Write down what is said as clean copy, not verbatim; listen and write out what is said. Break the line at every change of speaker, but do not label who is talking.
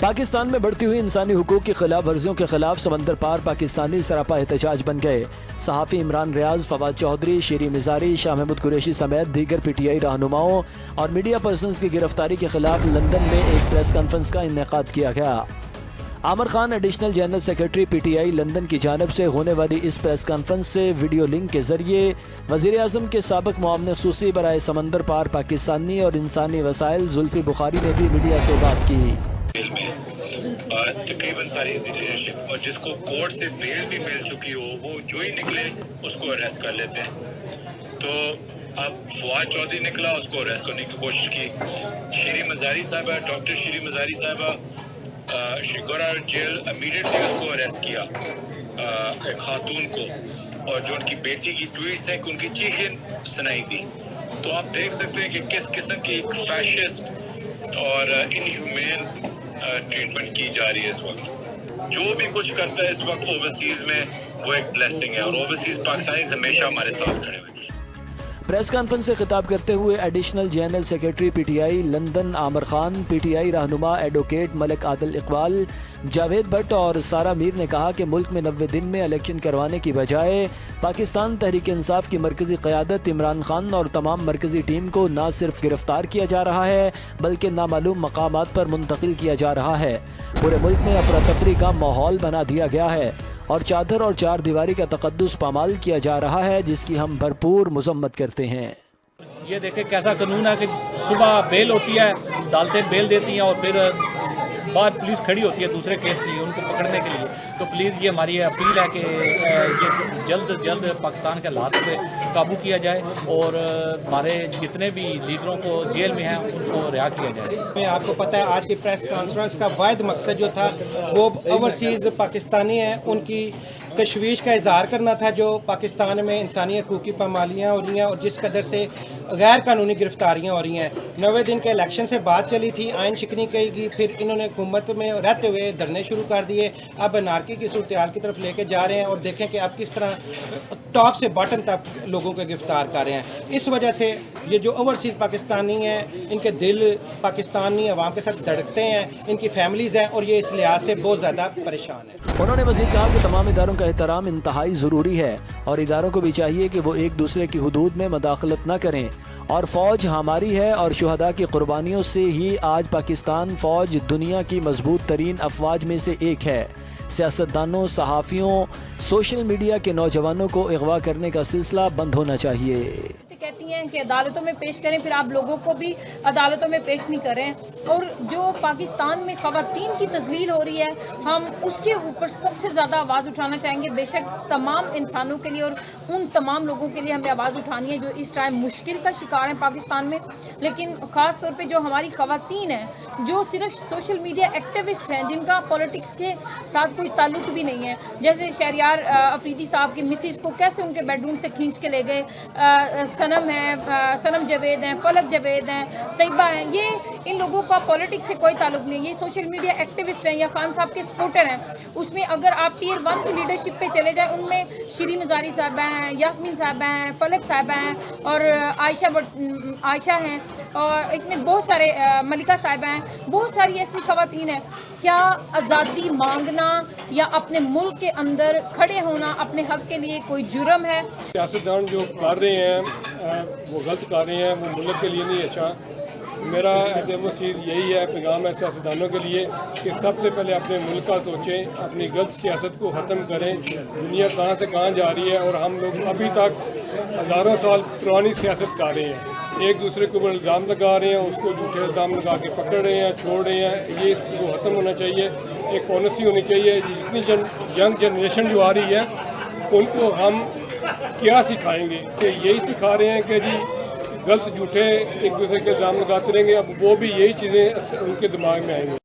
پاکستان میں بڑھتی ہوئی انسانی حقوق کی خلاف ورزیوں کے خلاف سمندر پار پاکستانی سراپا احتجاج بن گئے۔ صحافی عمران ریاض، فواد چودھری، شیریں مزاری، شاہ محمود قریشی سمیت دیگر پی ٹی آئی رہنماؤں اور میڈیا پرسنز کی گرفتاری کے خلاف لندن میں ایک پریس کانفرنس کا انعقاد کیا گیا۔ Aamir Khan additional general secretary P T I London کی جانب سے ہونے والی اس پریس کانفرنس سے ویڈیو لنک کے ذریعے وزیر اعظم کے سابق معاون خصوصی برائے سمندر پار پاکستانی اور انسانی وسائل زلفی بخاری نے بھی میڈیا سے بات کی۔
تقریباً ساری لیڈرشپ اور جس کو کورٹ سے بیل بھی مل چکی ہو وہ جو ہی نکلے اس کو اریسٹ کر لیتے ہیں۔ تو اب فواد چودھری نکلا، اس کو اریسٹ کرنے کی کوشش کی۔ شیریں مزاری صاحبہ، ڈاکٹر شیریں مزاری صاحبہ شگورا جیل امیڈیٹلی اس کو اریسٹ کیا، ایک خاتون کو، اور جو ان کی بیٹی کی ٹویٹس ہیں کہ ان کی چیخیں سنائی دی۔ تو آپ دیکھ سکتے ہیں کہ کس قسم کی ایک فیشسٹ اور انہیومین ٹریٹمنٹ کی جا رہی ہے اس وقت۔ جو بھی کچھ کرتا ہے اس وقت اوورسیز میں وہ ایک بلیسنگ ہے، اور اوورسیز پاکستانی ہمیشہ ہمارے ساتھ کھڑے ہوئے۔
پریس کانفرنس سے خطاب کرتے ہوئے additional general secretary P T I London Aamir Khan, P T I رہنما ایڈوکیٹ ملک عادل اقبال، جاوید بٹ اور سارہ میر نے کہا کہ ملک میں 90 دن میں الیکشن کروانے کی بجائے پاکستان تحریک انصاف کی مرکزی قیادت عمران خان اور تمام مرکزی ٹیم کو نہ صرف گرفتار کیا جا رہا ہے بلکہ نامعلوم مقامات پر منتقل کیا جا رہا ہے۔ پورے ملک میں افراتفری کا ماحول بنا دیا گیا ہے اور چادر اور چار دیواری کا تقدس پامال کیا جا رہا ہے، جس کی ہم بھرپور مذمت کرتے ہیں۔
یہ دیکھیں کیسا قانون ہے کہ صبح بیل ہوتی ہے، عدالتیں بیل دیتی ہیں اور پھر بعد پولیس کھڑی ہوتی ہے دوسرے کیس کے لیے ان کو پکڑنے کے لیے۔ تو پلیز یہ ہماری اپیل ہے کہ یہ جلد جلد پاکستان کے حالات پہ قابو کیا جائے اور ہمارے جتنے بھی لیڈروں کو جیل میں ہیں ان کو رہا کیا جائے۔
آپ کو پتہ ہے آج کی پریس کانفرنس کا واحد مقصد جو تھا وہ اوورسیز پاکستانی ہیں ان کی تشویش کا اظہار کرنا تھا، جو پاکستان میں انسانی حقوق کی پامالیاں ہو رہی ہیں اور جس قدر سے غیر قانونی گرفتاریاں ہو رہی ہیں۔ 90 دن کے الیکشن سے بات چلی تھی، آئین شکنی کہی گئی، پھر انہوں نے حکومت میں رہتے ہوئے دھرنے شروع کر دیے، اب انارکی کی صورتحال کی طرف لے کے جا رہے ہیں اور دیکھیں کہ اب کس طرح ٹاپ سے باٹم تک لوگوں کو گرفتار کر رہے ہیں۔ اس وجہ سے یہ جو اوورسیز پاکستانی ہیں ان کے دل پاکستانی عوام کے ساتھ دھڑکتے ہیں، ان کی فیملیز ہیں اور یہ اس لحاظ سے بہت زیادہ پریشان ہیں۔
انہوں نے مزید کہا کہ تمام اداروں کا احترام انتہائی ضروری ہے اور اداروں کو بھی چاہیے کہ وہ ایک دوسرے کی حدود میں مداخلت نہ کریں، اور فوج ہماری ہے اور شہداء کی قربانیوں سے ہی آج پاکستان فوج دنیا کی مضبوط ترین افواج میں سے ایک ہے۔ سیاستدانوں، صحافیوں، سوشل میڈیا کے نوجوانوں کو اغوا کرنے کا سلسلہ بند ہونا چاہیے۔
کہتی ہیں کہ عدالتوں میں پیش کریں، پھر آپ لوگوں کو بھی عدالتوں میں پیش نہیں کریں، اور جو پاکستان میں خواتین کی تذلیل ہو رہی ہے ہم اس کے اوپر سب سے زیادہ آواز اٹھانا چاہیں گے۔ بے شک تمام انسانوں کے لیے اور ان تمام لوگوں کے لیے ہمیں آواز اٹھانی ہے جو اس ٹائم مشکل کا شکار ہیں پاکستان میں، لیکن خاص طور پہ جو ہماری خواتین ہیں جو صرف سوشل میڈیا ایکٹیوسٹ ہیں، جن کا پولیٹکس کے ساتھ کوئی تعلق بھی نہیں ہے، جیسے شہریار افریدی صاحب کی مسز کو کیسے ان کے بیڈ روم سے کھینچ کے لے گئے، سنم ہیں، سنم جاوید ہیں، فلک جاوید ہیں، طیبہ ہیں، یہ ان لوگوں کا پولیٹکس سے کوئی تعلق نہیں، یہ سوشل میڈیا ایکٹیوسٹ ہیں یا خان صاحب کے سپورٹر ہیں۔ اس میں اگر آپ ٹیئر 1 کی لیڈرشپ پہ چلے جائیں، ان میں شیریں مزاری صاحبہ ہیں، یاسمین صاحبہ ہیں، فلک صاحبہ ہیں اور عائشہ ہیں، اور اس میں بہت سارے ملکہ صاحبہ ہیں، بہت ساری ایسی خواتین ہیں۔ کیا آزادی مانگنا یا اپنے ملک کے اندر کھڑے ہونا اپنے حق کے لیے کوئی جرم ہے؟
سیاستدان جو کر رہے ہیں وہ غلط کر رہے ہیں، وہ ملک کے لیے نہیں اچھا۔ میرا مسیح یہی ہے، پیغام ہے سیاستدانوں کے لیے کہ سب سے پہلے اپنے ملک کا سوچیں، اپنی غلط سیاست کو ختم کریں۔ دنیا کہاں سے کہاں جا رہی ہے اور ہم لوگ ابھی تک ہزاروں سال پرانی سیاست کر رہے ہیں، ایک دوسرے کے اوپر الزام لگا رہے ہیں، اس کو جھوٹے الزام لگا کے پکڑ رہے ہیں، چھوڑ رہے ہیں۔ یہ اس کو ختم ہونا چاہیے، ایک پالیسی ہونی چاہیے۔ جتنی ینگ جنریشن جو آ رہی ہے ان کو ہم کیا سکھائیں گے کہ یہی سکھا رہے ہیں کہ جی غلط جھوٹے ایک دوسرے کے الزام لگاتے رہیں گے، اب وہ بھی یہی چیزیں ان کے دماغ میں آئیں گی۔